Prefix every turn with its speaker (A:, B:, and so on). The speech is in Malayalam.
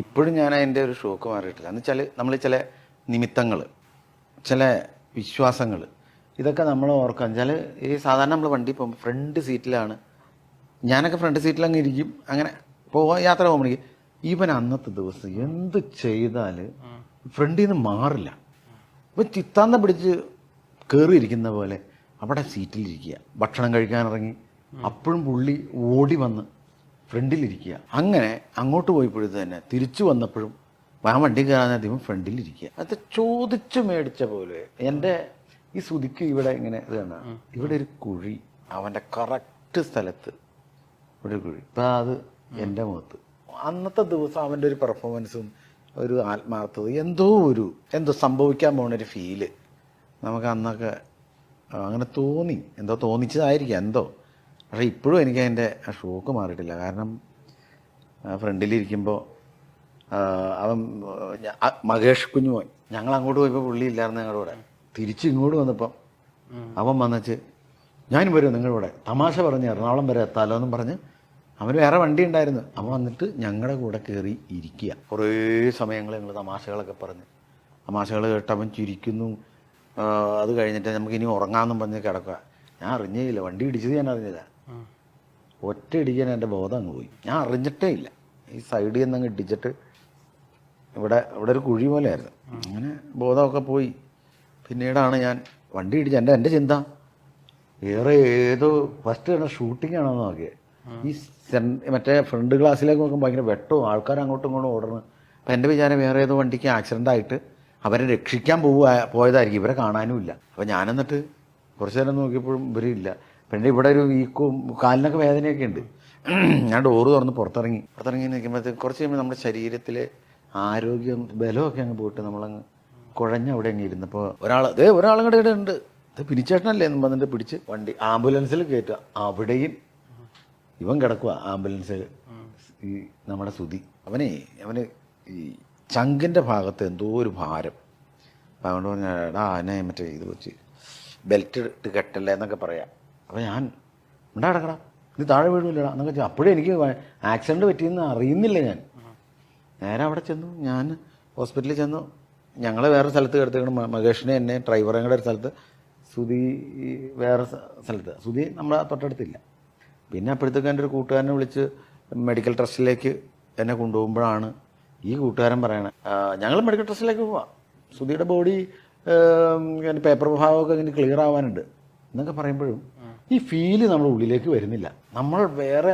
A: ഇപ്പോഴും ഞാൻ അതിൻ്റെ ഒരു ഷോക്ക് മാറിയിട്ടില്ല. എന്ന് വെച്ചാൽ നമ്മൾ ചില നിമിത്തങ്ങൾ, ചില വിശ്വാസങ്ങൾ, ഇതൊക്കെ നമ്മൾ ഓർക്കുക. വെച്ചാൽ ഈ സാധാരണ നമ്മൾ വണ്ടി പോകുമ്പോൾ ഫ്രണ്ട് സീറ്റിലാണ്, ഞാനൊക്കെ ഫ്രണ്ട് സീറ്റിലങ്ങ് ഇരിക്കും. അങ്ങനെ യാത്ര പോകുമ്പോഴേക്ക് ഇവൻ അന്നത്തെ ദിവസം എന്ത് ചെയ്താൽ ഫ്രണ്ടിൽ നിന്ന് മാറില്ല. ഇപ്പം ചിത്താന്ത പിടിച്ച് കയറിയിരിക്കുന്ന പോലെ അവിടെ സീറ്റിലിരിക്കുക. ഭക്ഷണം കഴിക്കാനിറങ്ങി അപ്പോഴും പുള്ളി ഓടി വന്ന് ഫ്രണ്ടിലിരിക്കുക. അങ്ങനെ അങ്ങോട്ട് പോയപ്പോഴത് തന്നെ തിരിച്ചു വന്നപ്പോഴും ആ വണ്ടി കയറാൻ അധികം ഫ്രണ്ടിലിരിക്കുക. അത് ചോദിച്ചു മേടിച്ച പോലെ. എൻ്റെ ഈ സുതിക്ക് ഇവിടെ ഇങ്ങനെ ഇതാണ്, ഇവിടെ ഒരു കുഴി, അവൻ്റെ കറക്റ്റ് സ്ഥലത്ത് ഇവിടെ ഒരു കുഴി. ഇപ്പം അത് എൻ്റെ മുഖത്ത്. അന്നത്തെ ദിവസം അവൻ്റെ ഒരു പെർഫോമൻസും ഒരു ആത്മാർത്ഥത, എന്തോ സംഭവിക്കാൻ പോകുന്നൊരു ഫീല് നമുക്ക് അന്നൊക്കെ അങ്ങനെ തോന്നി. എന്തോ തോന്നിച്ചതായിരിക്കാം എന്തോ. പക്ഷേ ഇപ്പോഴും എനിക്ക് അതിൻ്റെ ആ ഷോക്ക് മാറിയിട്ടില്ല. കാരണം ഫ്രണ്ടിലിരിക്കുമ്പോൾ അവൻ മഹേഷ് കുഞ്ഞുമോൻ, ഞങ്ങൾ അങ്ങോട്ട് പോയപ്പോൾ പുള്ളി ഇല്ലായിരുന്നു ഞങ്ങളുടെ കൂടെ. തിരിച്ച് ഇങ്ങോട്ട് വന്നപ്പം അവൻ വന്നിച്ച് ഞാൻ വരും നിങ്ങളുടെ കൂടെ, തമാശ പറഞ്ഞ് എറണാകുളം വരെ എത്താലോ എന്നും പറഞ്ഞ് അവന് വേറെ വണ്ടി ഉണ്ടായിരുന്നു. അവൻ വന്നിട്ട് ഞങ്ങളുടെ കൂടെ കയറി ഇരിക്കുക. കുറേ സമയങ്ങൾ ഞങ്ങൾ തമാശകളൊക്കെ പറഞ്ഞ് തമാശകൾ കേട്ട് അവൻ ചിരിക്കുന്നു. അത് കഴിഞ്ഞിട്ട് നമുക്ക് ഇനി ഉറങ്ങാമെന്നും പറഞ്ഞ് കിടക്കുക. ഞാൻ അറിഞ്ഞേയില്ല, വണ്ടി ഇടിച്ചത് ഞാൻ അറിഞ്ഞില്ല. ഒറ്റ ഇടിക്കാൻ എൻ്റെ ബോധം അങ്ങ് പോയി. ഞാൻ അറിഞ്ഞിട്ടേ ഇല്ല. ഈ സൈഡിൽ നിന്ന് അങ്ങ് ഇടിച്ചിട്ട് ഇവിടെ ഒരു കുഴി പോലെയായിരുന്നു. അങ്ങനെ ബോധമൊക്കെ പോയി. പിന്നീടാണ് ഞാൻ വണ്ടി ഇടിച്ച് എൻ്റെ ചിന്ത ഏതോ ഫസ്റ്റ് തന്നെ ഷൂട്ടിംഗ് ആണോ നോക്കിയത്. ഈ മറ്റേ ഫ്രണ്ട് ഗ്ലാസ്സിലേക്ക് നോക്കുമ്പോൾ ഭയങ്കര വെട്ടവും ആൾക്കാർ അങ്ങോട്ടും ഇങ്ങോട്ടും ഓടണം. അപ്പം എൻ്റെ വിചാരം വേറെ ഏതോ വണ്ടിക്ക് ആക്സിഡൻ്റ് ആയിട്ട് അവരെ രക്ഷിക്കാൻ പോയതായിരിക്കും, ഇവരെ കാണാനുമില്ല. അപ്പം ഞാനെന്നിട്ട് കുറച്ച് നേരം നോക്കിയപ്പോഴും ഇവരില്ല. പിന്നെ ഇവിടെ ഒരു വീക്കും കാലിനൊക്കെ വേദനയൊക്കെ ഉണ്ട്. ഞാൻ ഡോറ് തുറന്ന് പുറത്തിറങ്ങി നിൽക്കുമ്പോഴത്തേക്ക് കുറച്ച് കഴിയുമ്പോൾ നമ്മുടെ ശരീരത്തിലെ ആരോഗ്യം ബലമൊക്കെ അങ്ങ് പോയിട്ട് നമ്മളങ്ങ് കുഴഞ്ഞ അവിടെ അങ്ങ് ഇരുന്നപ്പോൾ ഒരാളങ്ങടെ ഇവിടെ ഉണ്ട്, ഇത് പിരിച്ചേട്ടനല്ലേ എന്ന് പറഞ്ഞിട്ട് പിടിച്ച് വണ്ടി ആംബുലൻസിൽ കയറ്റുക. അവിടെയും ഇവൻ കിടക്കുക ആംബുലൻസിൽ. ഈ നമ്മുടെ സുതി അവന് ഈ ചങ്കിൻ്റെ ഭാഗത്ത് എന്തോ ഒരു ഭാരം. അപ്പം അതുകൊണ്ട് പറഞ്ഞാൽ എന്നെ മറ്റേ ഇത് വെച്ച് ബെൽറ്റ് ഇട്ട് കെട്ടല്ലേ എന്നൊക്കെ പറയാം. അപ്പം ഞാൻ ഉണ്ടാ കിടക്കടാ, ഇത് താഴെ വീഴുമില്ലടാ എന്നൊക്കെ വെച്ചാൽ അപ്പോഴും എനിക്ക് ആക്സിഡൻറ്റ് പറ്റിയെന്ന് അറിയുന്നില്ല. ഞാൻ നേരെ അവിടെ ചെന്നു. ഞാൻ ഹോസ്പിറ്റലിൽ ചെന്നു. ഞങ്ങൾ വേറെ സ്ഥലത്ത് കിടത്തേക്കണം, മഹേഷിനെ എന്നെ ഡ്രൈവറേയും കൂടെ ഒരു സ്ഥലത്ത്, സുധി വേറെ സ്ഥലത്ത്. സുധി നമ്മളെ തൊട്ടടുത്തില്ല. പിന്നെ അപ്പോഴത്തേക്ക് എൻ്റെ ഒരു കൂട്ടുകാരനെ വിളിച്ച് മെഡിക്കൽ ട്രസ്റ്റിലേക്ക് എന്നെ കൊണ്ടുപോകുമ്പോഴാണ് ഈ കൂട്ടുകാരൻ പറയണത് ഞങ്ങൾ മെഡിക്കൽ ട്രസ്റ്റിലേക്ക് പോവാം, സുധിയുടെ ബോഡി പേപ്പർ ഭാഗമൊക്കെ ഇങ്ങനെ ക്ലിയർ ആവാനുണ്ട് എന്നൊക്കെ പറയുമ്പോഴും ഈ ഫീല് നമ്മുടെ ഉള്ളിലേക്ക് വരുന്നില്ല. നമ്മൾ വേറെ